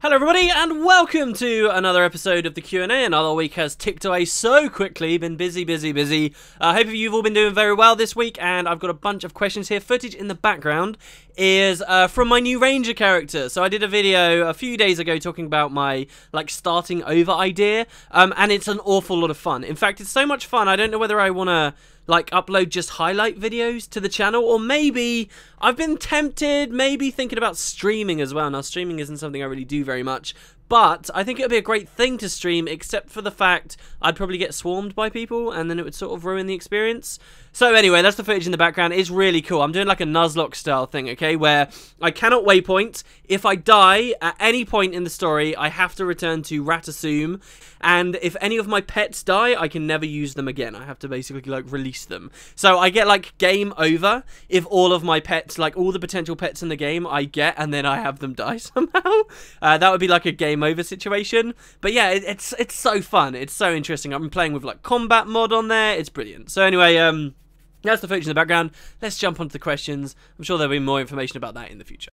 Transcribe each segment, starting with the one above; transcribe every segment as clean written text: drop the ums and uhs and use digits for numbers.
Hello everybody and welcome to another episode of the Q&A. Another week has ticked away so quickly, been busy. Hope you've all been doing very well this week, and I've got a bunch of questions here. Footage in the background is from my new Ranger character. So I did a video a few days ago talking about my starting over idea, and it's an awful lot of fun. In fact, it's so much fun, I don't know whether I want to upload just highlight videos to the channel, or maybe I've been tempted, maybe thinking about streaming as well. Now, streaming isn't something I really do very much, but I think it would be a great thing to stream, except for the fact I'd probably get swarmed by people, and then it would sort of ruin the experience. So anyway, that's the footage in the background. It's really cool. I'm doing like a Nuzlocke style thing, okay, where I cannot waypoint. If I die at any point in the story, I have to return to Ratasum, and if any of my pets die, I can never use them again. I have to basically release them. So I get game over if all of my pets, all the potential pets in the game I get, and then I have them die somehow. That would be like a game over situation. But yeah, it's so fun. It's so interesting. I'm playing with combat mod on there. It's brilliant. So anyway, that's the footage in the background. Let's jump onto the questions. I'm sure there'll be more information about that in the future.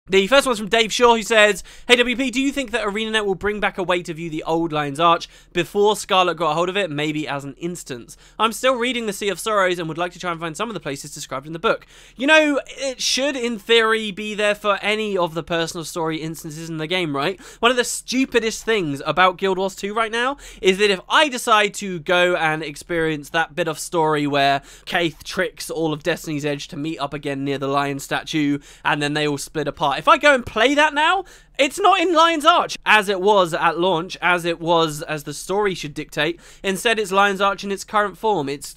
The first one's from Dave Shaw, who says, "Hey WP, do you think that ArenaNet will bring back a way to view the old Lion's Arch before Scarlet got a hold of it, maybe as an instance? I'm still reading the Sea of Sorrows and would like to try and find some of the places described in the book. You know, it should, in theory, be there for any of the personal story instances in the game, right? One of the stupidest things about Guild Wars 2 right now is that if I decide to go and experience that bit of story where Kaith tricks all of Destiny's Edge to meet up again near the lion statue, and then they all split apart, if I go and play that now, it's not in Lion's Arch as it was at launch, as it was as the story should dictate. Instead, it's Lion's Arch in its current form. It's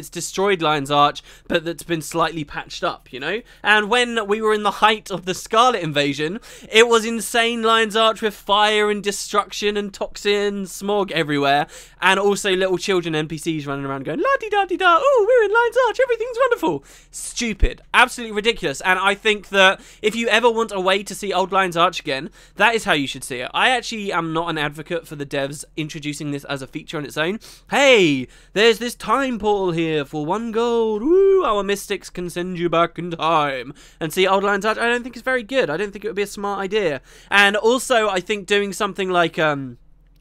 destroyed Lion's Arch, but that's been slightly patched up, you know? And when we were in the height of the Scarlet invasion, it was insane Lion's Arch with fire and destruction and toxin, smog everywhere, and also little children NPCs running around going, la-di-da-di-da, oh, we're in Lion's Arch, everything's wonderful. Stupid. Absolutely ridiculous. And I think that if you ever want a way to see old Lion's Arch again, that is how you should see it. I actually am not an advocate for the devs introducing this as a feature on its own. Hey, there's this time portal here for 1 gold. Woo, our mystics can send you back in time and see old Lion's Arch. I don't think it's very good. I don't think it would be a smart idea. And also, I think doing something like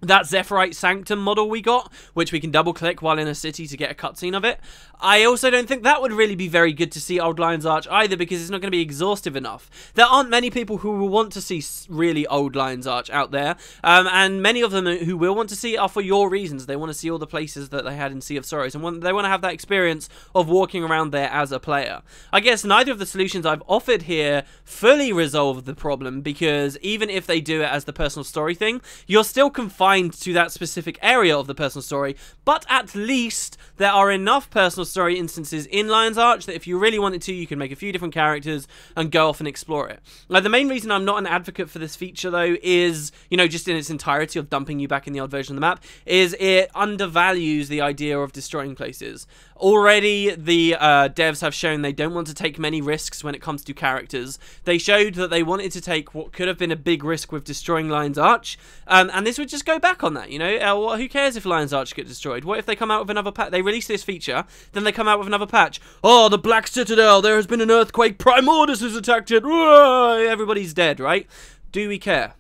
that Zephyrite Sanctum model we got, which we can double click while in a city to get a cutscene of it, I also don't think that would really be very good to see old Lion's Arch either, because it's not going to be exhaustive enough. There aren't many people who will want to see really old Lion's Arch out there, and many of them who will want to see it are for your reasons. They want to see all the places that they had in Sea of Sorrows, and they want to have that experience of walking around there as a player. I guess neither of the solutions I've offered here fully resolve the problem, because even if they do it as the personal story thing, you're still confined to that specific area of the personal story, but at least there are enough personal story instances in Lion's Arch that if you really wanted to, you can make a few different characters and go off and explore it. Now, the main reason I'm not an advocate for this feature, though, is, you know, just in its entirety of dumping you back in the old version of the map, is it undervalues the idea of destroying places. Already, the devs have shown they don't want to take many risks when it comes to characters. They showed that they wanted to take what could have been a big risk with destroying Lion's Arch, and this would just go back on that, you know? Who cares if Lion's Arch gets destroyed? What if they come out with another patch? They release this feature, then they come out with another patch. Oh, the Black Citadel, there has been an earthquake, Primordus has attacked it, whoa, everybody's dead, right? Do we care?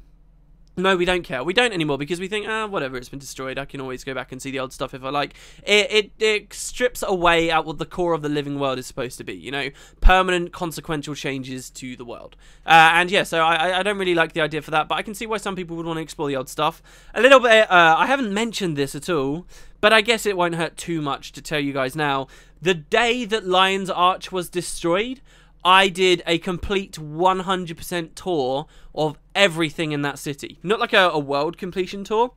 No, we don't care. We don't anymore, because we think, whatever, it's been destroyed. I can always go back and see the old stuff if I like. It strips away at what the core of the living world is supposed to be, you know? Permanent, consequential changes to the world. And yeah, so I don't really like the idea for that, but I can see why some people would want to explore the old stuff. A little bit, I haven't mentioned this at all, but I guess it won't hurt too much to tell you guys now. The day that Lion's Arch was destroyed, I did a complete 100% tour of everything in that city. Not like a world completion tour,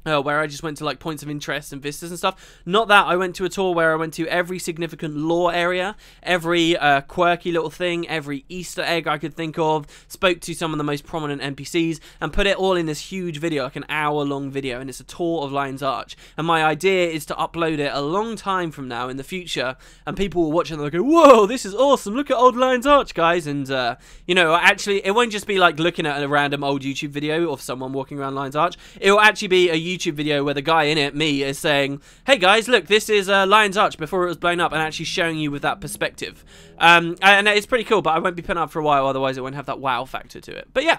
where I just went to points of interest and vistas and stuff. Not that. I went to a tour where I went to every significant lore area, every quirky little thing, every Easter egg I could think of, spoke to some of the most prominent NPCs, and put it all in this huge video, like an hour-long video, and it's a tour of Lion's Arch. And my idea is to upload it a long time from now in the future, and people will watch it and they'll go, whoa, this is awesome, look at old Lion's Arch, guys. And, you know, actually, it won't just be looking at a random old YouTube video of someone walking around Lion's Arch. It will actually be a YouTube video where the guy in it, me, is saying, hey guys, look, this is Lion's Arch before it was blown up, and actually showing you with that perspective. And it's pretty cool, but I won't be putting up for a while, otherwise it won't have that wow factor to it. But yeah.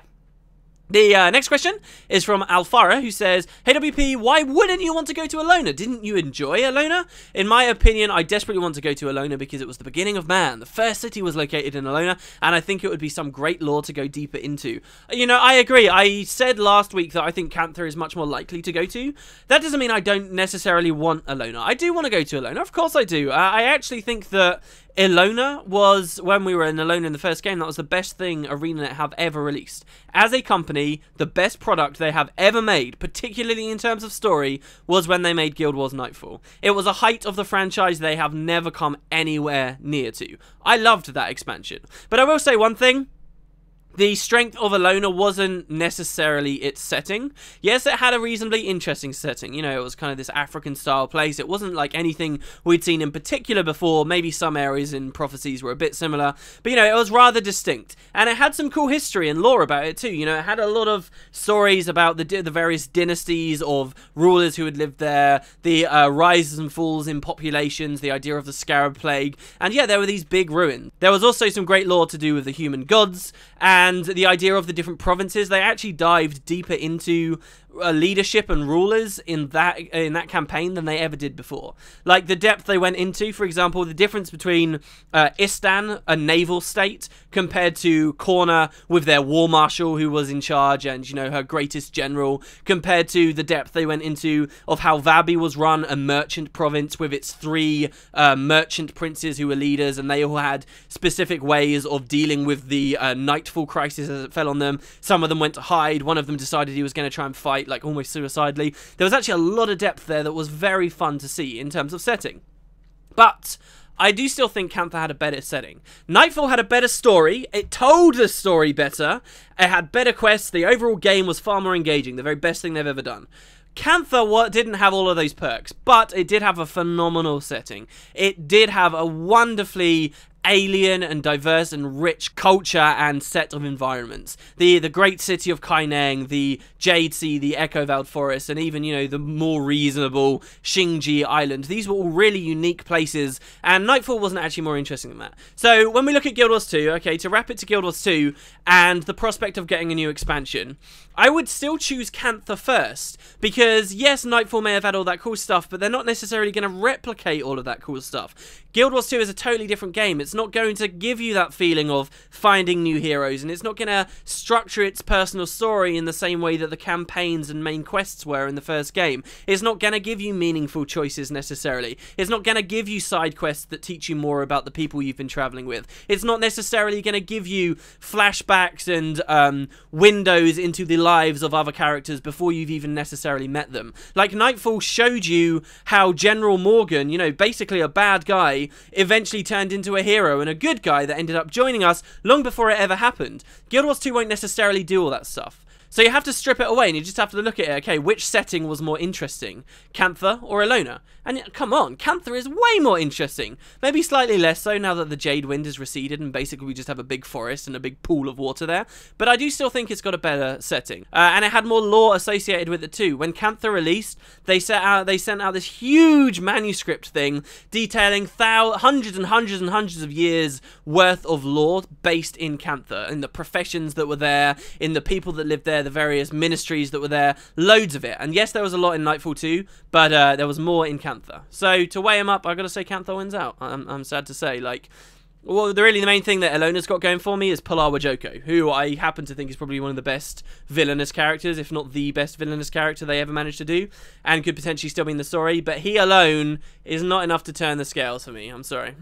The next question is from Alfara, who says, "Hey WP, why wouldn't you want to go to Elona? Didn't you enjoy Elona? In my opinion, I desperately want to go to Elona because it was the beginning of man. The first city was located in Elona, and I think it would be some great lore to go deeper into." You know, I agree. I said last week that I think QandA is much more likely to go to. That doesn't mean I don't necessarily want Elona. I do want to go to Elona. Of course I do. I actually think that Elona was, when we were in Elona in the first game, that was the best thing ArenaNet have ever released. As a company, the best product they have ever made, particularly in terms of story, was when they made Guild Wars Nightfall. It was a height of the franchise they have never come anywhere near to. I loved that expansion. But I will say one thing. The strength of Elona wasn't necessarily its setting. Yes, it had a reasonably interesting setting. You know, it was kind of this African-style place. It wasn't like anything we'd seen in particular before. Maybe some areas in Prophecies were a bit similar. But, you know, it was rather distinct. And it had some cool history and lore about it, too. You know, it had a lot of stories about the various dynasties of rulers who had lived there, the rises and falls in populations, the idea of the Scarab Plague. And, yeah, there were these big ruins. There was also some great lore to do with the human gods, and the idea of the different provinces. They actually dived deeper into leadership and rulers in that campaign than they ever did before. Like the depth they went into, for example, the difference between Istan, a naval state, compared to Corna with their war marshal who was in charge and, you know, her greatest general, compared to the depth they went into of how Vabi was run, a merchant province with its 3 merchant princes who were leaders, and they all had specific ways of dealing with the Nightfall crisis as it fell on them. Some of them went to hide, one of them decided he was going to try and fight, like almost suicidally. There was actually a lot of depth there that was very fun to see in terms of setting. But I do still think QandA had a better setting. Nightfall had a better story. It told the story better. It had better quests. The overall game was far more engaging. The very best thing they've ever done. QandA didn't have all of those perks, but it did have a phenomenal setting. It did have a wonderfully alien and diverse and rich culture and set of environments. The great city of Kaineng, the Jade Sea, the Echo Veld Forest, and even, you know, the more reasonable Xingji Island. These were all really unique places, and Nightfall wasn't actually more interesting than that. So when we look at Guild Wars 2, okay, to wrap it to Guild Wars 2 and the prospect of getting a new expansion, I would still choose QandA first, because yes, Nightfall may have had all that cool stuff, but they're not necessarily going to replicate all of that cool stuff. Guild Wars 2 is a totally different game. It's not going to give you that feeling of finding new heroes, and it's not going to structure its personal story in the same way that the campaigns and main quests were in the first game. It's not going to give you meaningful choices necessarily. It's not going to give you side quests that teach you more about the people you've been traveling with. It's not necessarily going to give you flashbacks and windows into the lives of other characters before you've even necessarily met them. Like Nightfall showed you how General Morgan, you know, basically a bad guy, eventually turned into a hero and a good guy that ended up joining us long before it ever happened. Guild Wars 2 won't necessarily do all that stuff. So you have to strip it away and you just have to look at it, okay, which setting was more interesting, QandA or Elona? And come on, QandA is way more interesting. Maybe slightly less so now that the Jade Wind has receded and basically we just have a big forest and a big pool of water there. But I do still think it's got a better setting. And it had more lore associated with it too. When QandA released, they sent out this huge manuscript thing detailing hundreds and hundreds and hundreds of years worth of lore based in QandA, in the professions that were there, in the people that lived there, the various ministries that were there, loads of it. And yes, there was a lot in Nightfall 2, but there was more in QandA. So to weigh him up, I've got to say QandA wins out. I'm sad to say. Like, well, really the main thing that Elona's got going for me is Palawa Joko, who I happen to think is probably one of the best villainous characters, if not the best villainous character they ever managed to do, and could potentially still be in the story, but he alone is not enough to turn the scales for me. I'm sorry.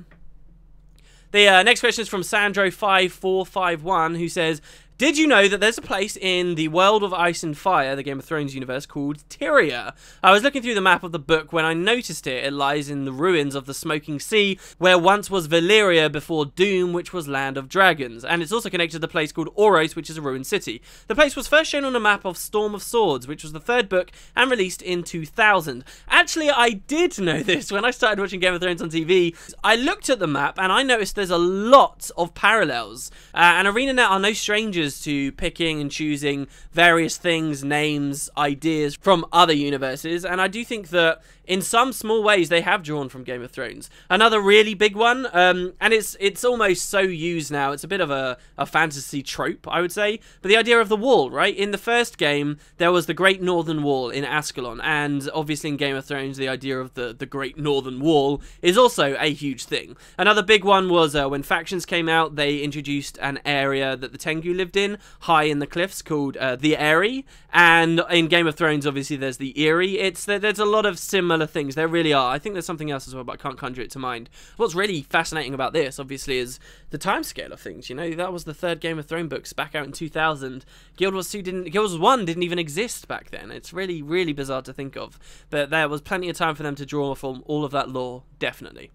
The next question is from Sandro5451, who says, did you know that there's a place in the world of Ice and Fire, the Game of Thrones universe, called Tyria? I was looking through the map of the book when I noticed it. It lies in the ruins of the Smoking Sea, where once was Valyria before Doom, which was Land of Dragons. And it's also connected to the place called Oros, which is a ruined city. The place was first shown on a map of Storm of Swords, which was the 3rd book and released in 2000. Actually, I did know this when I started watching Game of Thrones on TV. I looked at the map and I noticed there's a lot of parallels. And ArenaNet are no strangers changes to picking and choosing various things, names, ideas from other universes, and I do think that in some small ways they have drawn from Game of Thrones. Another really big one, and it's almost so used now, it's a bit of a fantasy trope, I would say, but the idea of the wall, right? In the first game, there was the Great Northern Wall in Ascalon, and obviously in Game of Thrones, the idea of the Great Northern Wall is also a huge thing. Another big one was when factions came out, they introduced an area that the Tengu lived in, high in the cliffs, called the Eyrie, and in Game of Thrones, obviously, there's the Eyrie. There's a lot of similar things, there really are. I think there's something else as well, but I can't conjure it to mind. What's really fascinating about this, obviously, is the timescale of things. You know, that was the third Game of Thrones books back out in 2000. Guild Wars 1 didn't even exist back then. It's really, really bizarre to think of. But there was plenty of time for them to draw from all of that lore, definitely.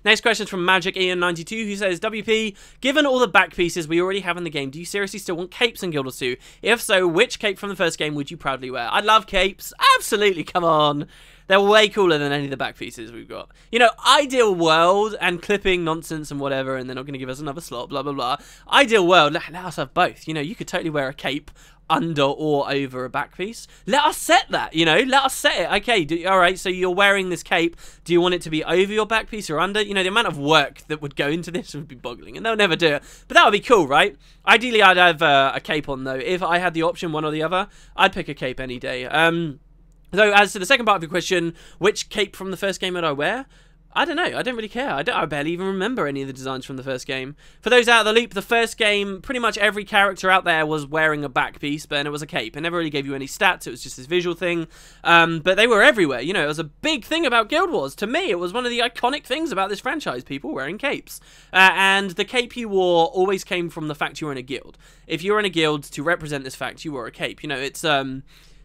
Next question is from Magic Ian 92, who says, WP, given all the back pieces we already have in the game, do you seriously still want capes in Guild Wars 2? If so, which cape from the first game would you proudly wear? I love capes. Absolutely, come on. They're way cooler than any of the back pieces we've got. You know, ideal world and clipping nonsense and whatever, and they're not going to give us another slot, blah, blah, blah. Ideal world, let us have both. You know, you could totally wear a cape under or over a back piece. Let us set that, you know, let us set it. Okay, alright, so you're wearing this cape. Do you want it to be over your back piece or under? You know, the amount of work that would go into this would be boggling, and they'll never do it. But that would be cool, right? Ideally, I'd have a cape on, though. If I had the option, one or the other, I'd pick a cape any day. Though, as to the second part of the question, which cape from the first game would I wear? I don't know. I don't really care. I barely even remember any of the designs from the first game. For those out of the loop, the first game, pretty much every character out there was wearing a back piece, but it was a cape. It never really gave you any stats. It was just this visual thing. But they were everywhere. You know, it was a big thing about Guild Wars. To me, it was one of the iconic things about this franchise, people wearing capes. And the cape you wore always came from the fact you were in a guild. If you were in a guild, to represent this fact, you wore a cape. You know, it's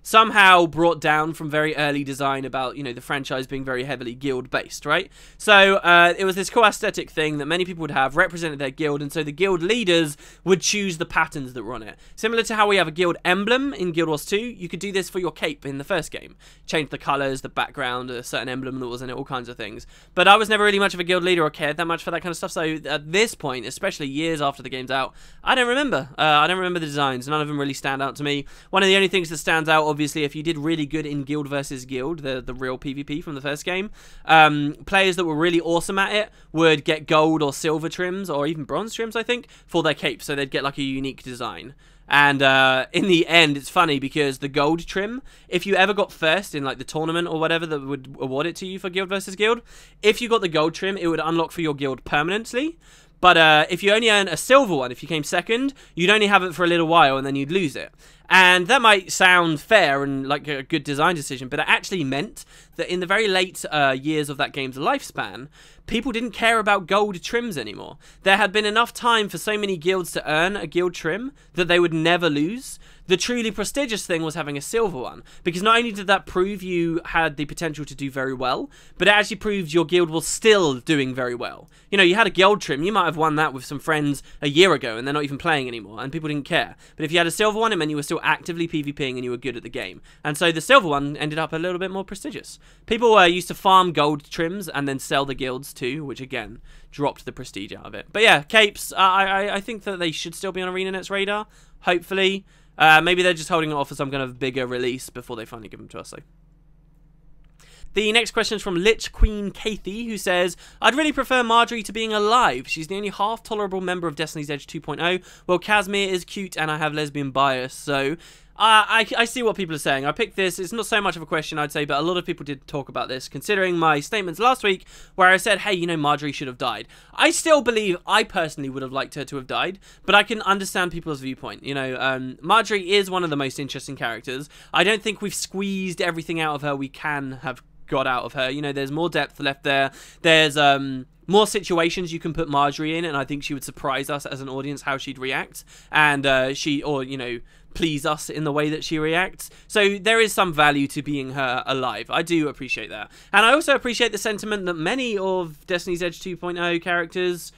somehow brought down from very early design about, you know, the franchise being very heavily guild-based, right? So, it was this cool aesthetic thing that many people would have, represented their guild, and so the guild leaders would choose the patterns that were on it. Similar to how we have a guild emblem in Guild Wars 2, you could do this for your cape in the first game. Change the colours, the background, a certain emblem that was in it, all kinds of things. But I was never really much of a guild leader or cared that much for that kind of stuff, so at this point, especially years after the game's out, I don't remember. I don't remember the designs. None of them really stand out to me. One of the only things that stands out, obviously, if you did really good in Guild versus Guild, the real PvP from the first game, players that were really awesome at it would get gold or silver trims, or even bronze trims, I think, for their capes, so they'd get like a unique design. And in the end, it's funny because the gold trim, if you ever got first in like the tournament or whatever that would award it to you for Guild versus Guild, if you got the gold trim, it would unlock for your guild permanently. But if you only earn a silver one, if you came second, you'd only have it for a little while and then you'd lose it. And that might sound fair and like a good design decision, but it actually meant that in the very late years of that game's lifespan, people didn't care about gold trims anymore. There had been enough time for so many guilds to earn a guild trim that they would never lose. The truly prestigious thing was having a silver one, because not only did that prove you had the potential to do very well, but it actually proved your guild was still doing very well. You know, you had a gold trim, you might have won that with some friends a year ago, and they're not even playing anymore, and people didn't care. But if you had a silver one, it meant you were still actively PvPing and you were good at the game. And so the silver one ended up a little bit more prestigious. People used to farm gold trims and then sell the guilds too, which again, dropped the prestige out of it. But yeah, capes, I think that they should still be on ArenaNet's radar, hopefully. Maybe they're just holding it off for some kind of bigger release before they finally give them to us, though. The next question is from Lich Queen Kathy, who says, I'd really prefer Marjorie to being alive. She's the only half-tolerable member of Destiny's Edge 2.0. Well, Casimir is cute and I have lesbian bias, so I see what people are saying. I picked this. It's not so much of a question, I'd say, but a lot of people did talk about this, considering my statements last week where I said, hey, you know, Marjorie should have died. I still believe I personally would have liked her to have died, but I can understand people's viewpoint. You know, Marjorie is one of the most interesting characters. I don't think we've squeezed everything out of her we can have got out of her. You know, there's more depth left there. There's more situations you can put Marjorie in, and I think she would surprise us as an audience how she'd react, and you know, please us in the way that she reacts. So there is some value to being her alive. I do appreciate that. And I also appreciate the sentiment that many of Destiny's Edge 2.0 characters,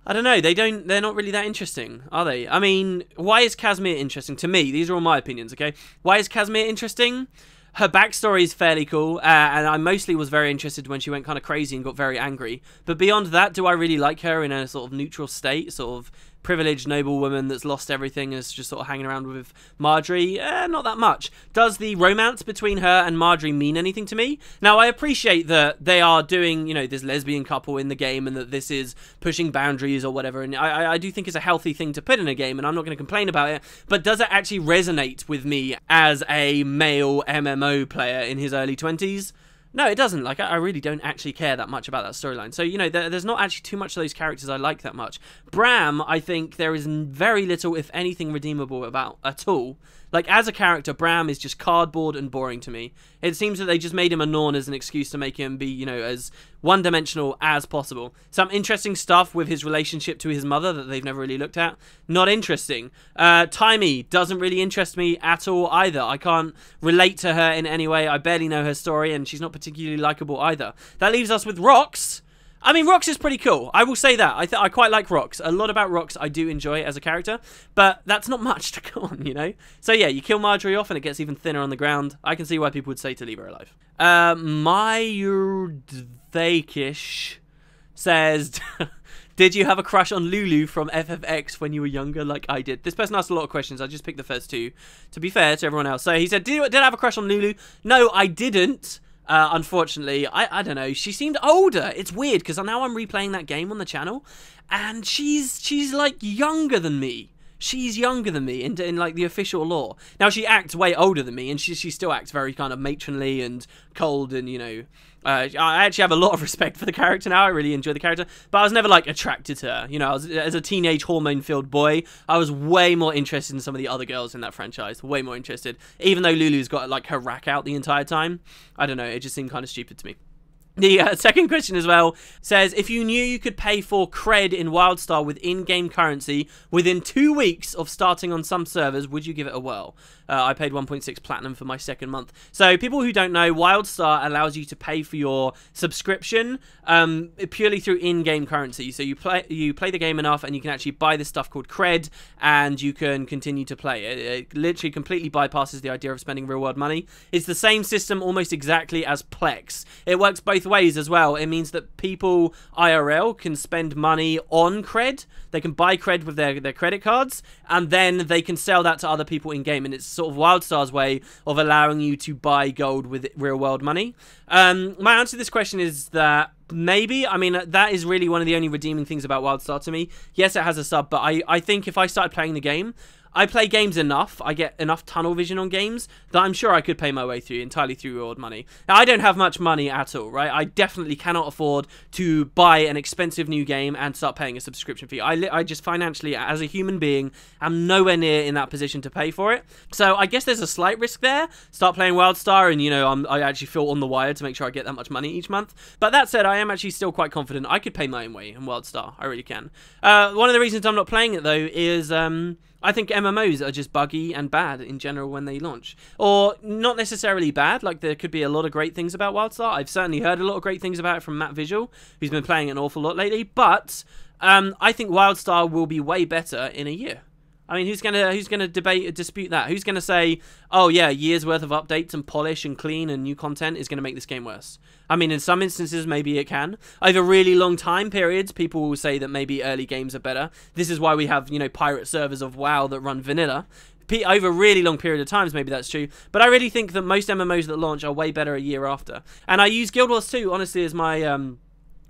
I don't know, they're not really that interesting, are they? I mean, why is Casimir interesting? To me, these are all my opinions, okay? Why is Casimir interesting? Her backstory is fairly cool, and I mostly was very interested when she went kind of crazy and got very angry. But beyond that, do I really like her in a sort of neutral state, sort of privileged noblewoman that's lost everything and is just sort of hanging around with Marjorie. Not that much. Does the romance between her and Marjorie mean anything to me? Now, I appreciate that they are doing, you know, this lesbian couple in the game and that this is pushing boundaries or whatever, and I do think it's a healthy thing to put in a game, and I'm not going to complain about it, but does it actually resonate with me as a male MMO player in his early 20s? No, it doesn't. Like, I really don't actually care that much about that storyline. So, you know, there's not actually too much of those characters I like that much. Bram, I think there is very little, if anything, redeemable about at all. Like, as a character, Bram is just cardboard and boring to me. It seems that they just made him a Norn as an excuse to make him be, you know, as one-dimensional as possible. Some interesting stuff with his relationship to his mother that they've never really looked at. Not interesting. Timey doesn't really interest me at all either. I can't relate to her in any way. I barely know her story, and she's not particularly likable either. That leaves us with Rox. I mean, Rox is pretty cool. I will say that. I quite like Rox. A lot about Rox I do enjoy as a character, but that's not much to go on, you know? So yeah, you kill Marjorie off and it gets even thinner on the ground. I can see why people would say to leave her alive. Myurdhakish says, did you have a crush on Lulu from FFX when you were younger like I did? This person asked a lot of questions. I just picked the first two, to be fair to everyone else. So he said, did I have a crush on Lulu? No, I didn't. Unfortunately, I don't know, she seemed older. It's weird because now I'm replaying that game on the channel and she's like younger than me. She's younger than me in like the official lore. Now she acts way older than me and she still acts very kind of matronly and cold and, you know, I actually have a lot of respect for the character now. I really enjoy the character, but I was never like attracted to her. You know, as a teenage hormone-filled boy, I was way more interested in some of the other girls in that franchise. Way more interested, even though Lulu's got like her rack out the entire time. I don't know, it just seemed kind of stupid to me. The second question as well says, if you knew you could pay for CREDD in WildStar with in-game currency within 2 weeks of starting on some servers, would you give it a whirl? I paid 1.6 platinum for my second month. So people who don't know, WildStar allows you to pay for your subscription purely through in-game currency. So you play the game enough and you can actually buy this stuff called CREDD and you can continue to play. It literally completely bypasses the idea of spending real-world money. It's the same system almost exactly as Plex. It works both ways as well. It means that people IRL can spend money on CREDD. They can buy CREDD with their credit cards and then they can sell that to other people in game, and it's sort of WildStar's way of allowing you to buy gold with real world money. My answer to this question is that maybe. I mean, that is really one of the only redeeming things about WildStar to me. Yes, it has a sub, but I think if I started playing the game, I play games enough, I get enough tunnel vision on games, that I'm sure I could pay my way through entirely through reward money. Now, I don't have much money at all, right? I definitely cannot afford to buy an expensive new game and start paying a subscription fee. I just financially, as a human being, am nowhere near in that position to pay for it. So I guess there's a slight risk there. Start playing WildStar and, you know, I actually feel on the wire to make sure I get that much money each month. But that said, I am actually still quite confident I could pay my own way in WildStar. I really can. One of the reasons I'm not playing it, though, is I think MMOs are just buggy and bad in general when they launch. Or not necessarily bad, like there could be a lot of great things about WildStar. I've certainly heard a lot of great things about it from Matt Visual, who's been playing an awful lot lately, but I think WildStar will be way better in a year. I mean, who's gonna dispute that? Who's gonna say, oh yeah, years worth of updates and polish and clean and new content is gonna make this game worse? I mean, in some instances, maybe it can. Over really long time periods, people will say that maybe early games are better. This is why we have, you know, pirate servers of WoW that run vanilla. Over a really long period of times, maybe that's true. But I really think that most MMOs that launch are way better a year after. And I use Guild Wars 2, honestly, as my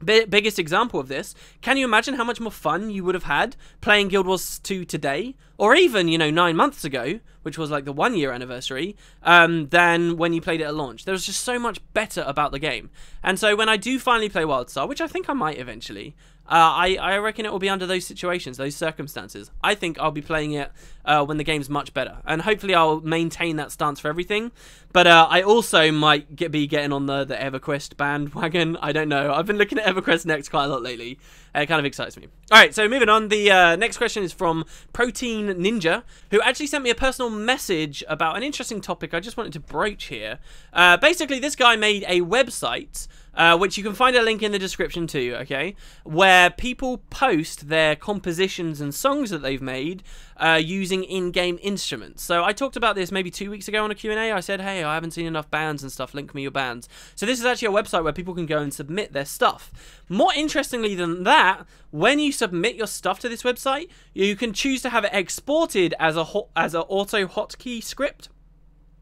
biggest example of this. Can you imagine how much more fun you would have had playing Guild Wars 2 today, or even, you know, 9 months ago, which was like the 1 year anniversary, than when you played it at launch? There was just so much better about the game. And so when I do finally play WildStar, which I think I might eventually, I reckon it will be under those situations, those circumstances. I think I'll be playing it when the game's much better, and hopefully I'll maintain that stance for everything. But I also might be getting on the EverQuest bandwagon. I don't know. I've been looking at EverQuest Next quite a lot lately. It kind of excites me. Alright, so moving on. The next question is from Protein Ninja, who actually sent me a personal message about an interesting topic I just wanted to broach here. Basically, this guy made a website which you can find a link in the description too, okay, where people post their compositions and songs that they've made using in-game instruments. So I talked about this maybe 2 weeks ago on a Q&A. I said, hey, I haven't seen enough bands and stuff, link me your bands. So this is actually a website where people can go and submit their stuff. More interestingly than that, when you submit your stuff to this website, you can choose to have it exported as a auto hotkey script.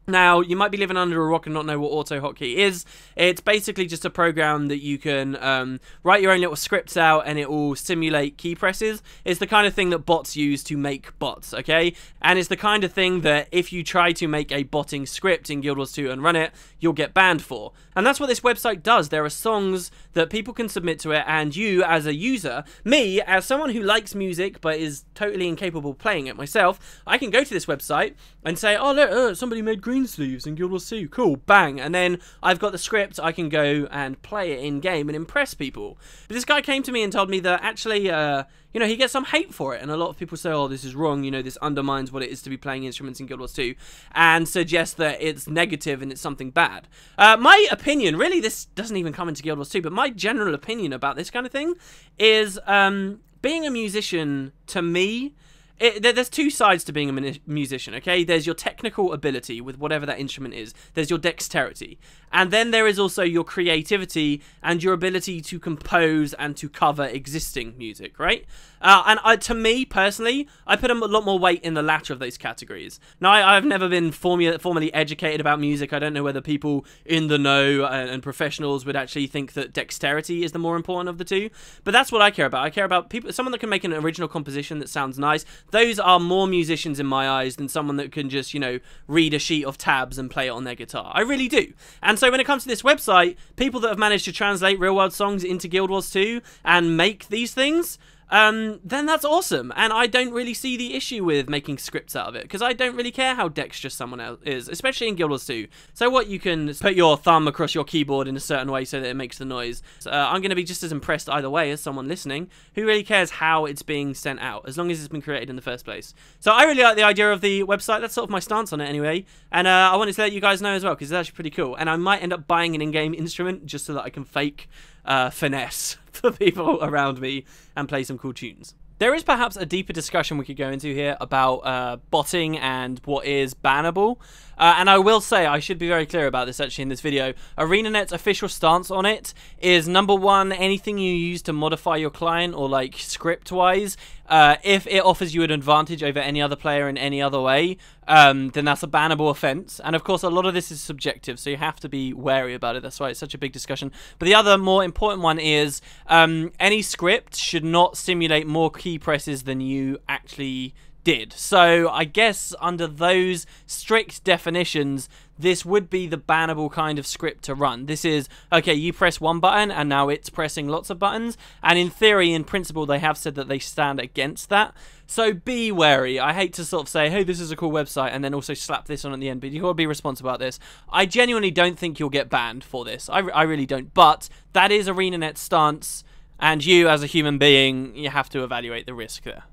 Now, you might be living under a rock and not know what auto hotkey is. It's basically just a program that you can write your own little scripts out and it will simulate key presses. It's the kind of thing that bots use to make bots, okay? And it's the kind of thing that if you try to make a botting script in Guild Wars 2 and run it, you'll get banned for. And that's what this website does. There are songs that people can submit to it, and you as a user, me as someone who likes music but is totally incapable of playing it myself, I can go to this website and say, oh look, somebody made green sleeves in Guild Wars 2, cool, bang, and then I've got the script, I can go and play it in game and impress people. But this guy came to me and told me that actually, you know, he gets some hate for it, and a lot of people say, oh, this is wrong, you know, this undermines what it is to be playing instruments in Guild Wars 2, and suggest that it's negative and it's something bad. My opinion, really, this doesn't even come into Guild Wars 2, but my general opinion about this kind of thing is, being a musician, to me, there's two sides to being a musician, okay? There's your technical ability with whatever that instrument is. There's your dexterity. And then there is also your creativity and your ability to compose and to cover existing music, right? To me, personally, I put a lot more weight in the latter of those categories. Now, I've never been formally educated about music. I don't know whether people in the know and professionals would actually think that dexterity is the more important of the two. But that's what I care about. I care about someone that can make an original composition that sounds nice. Those are more musicians in my eyes than someone that can just, you know, read a sheet of tabs and play it on their guitar. I really do. And so when it comes to this website, people that have managed to translate real-world songs into Guild Wars 2 and make these things, then that's awesome. And I don't really see the issue with making scripts out of it, because I don't really care how dexterous someone else is, especially in Guild Wars 2. So what, you can put your thumb across your keyboard in a certain way so that it makes the noise. I'm going to be just as impressed either way as someone listening who really cares how it's being sent out, as long as it's been created in the first place. So I really like the idea of the website. That's sort of my stance on it anyway. And I wanted to let you guys know as well, because it's actually pretty cool. And I might end up buying an in-game instrument just so that I can fake finesse for people around me and play some cool tunes. There is perhaps a deeper discussion we could go into here about botting and what is bannable. And I will say, I should be very clear about this actually in this video, ArenaNet's official stance on it is, number one, anything you use to modify your client or like script-wise, if it offers you an advantage over any other player in any other way, then that's a bannable offense. And of course, a lot of this is subjective, so you have to be wary about it. That's why it's such a big discussion. But the other more important one is any script should not simulate more key presses than you actually did. So I guess under those strict definitions, this would be the bannable kind of script to run. This is, okay, you press one button and now it's pressing lots of buttons. And in theory, in principle, they have said that they stand against that. So be wary. I hate to sort of say, hey, this is a cool website, and then also slap this on at the end, but you've got to be responsible about this. I genuinely don't think you'll get banned for this. I really don't. But that is ArenaNet's stance, and you as a human being, you have to evaluate the risk there.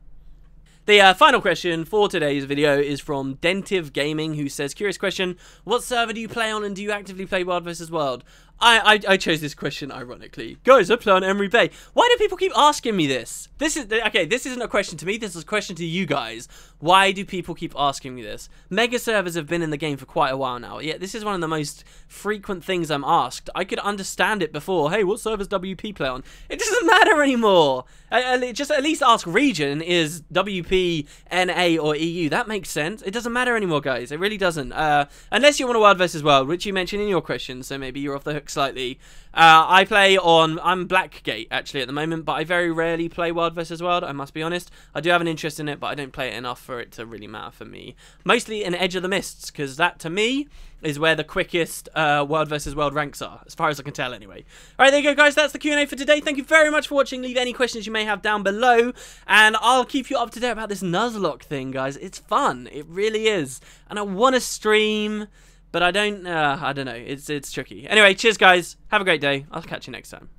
The final question for today's video is from Dentive Gaming, who says, curious question, what server do you play on and do you actively play Wild vs. Wild? I chose this question ironically. Guys, I play on Emery Bay. Why do people keep asking me this? This isn't a question to me, this is a question to you guys. Why do people keep asking me this? Mega servers have been in the game for quite a while now, yet this is one of the most frequent things I'm asked. I could understand it before. Hey, what servers WP play on? It doesn't matter anymore. Just at least ask region, is WP, NA, or EU. That makes sense. It doesn't matter anymore, guys. It really doesn't. Unless you want a Wild vs. Wild, which you mentioned in your question, so maybe you're off the hook slightly. I play on, I'm Blackgate actually at the moment, but I very rarely play Wild vs. Wild, I must be honest. I do have an interest in it, but I don't play it enough for it to really matter for me. Mostly in Edge of the Mists, because that to me is where the quickest Wild vs. Wild ranks are, as far as I can tell anyway. Alright, there you go guys, that's the Q&A for today. Thank you very much for watching. Leave any questions you may have down below, and I'll keep you up to date about this Nuzlocke thing, guys. It's fun, it really is, and I want to stream, but I don't know, it's tricky. Anyway, cheers guys, have a great day, I'll catch you next time.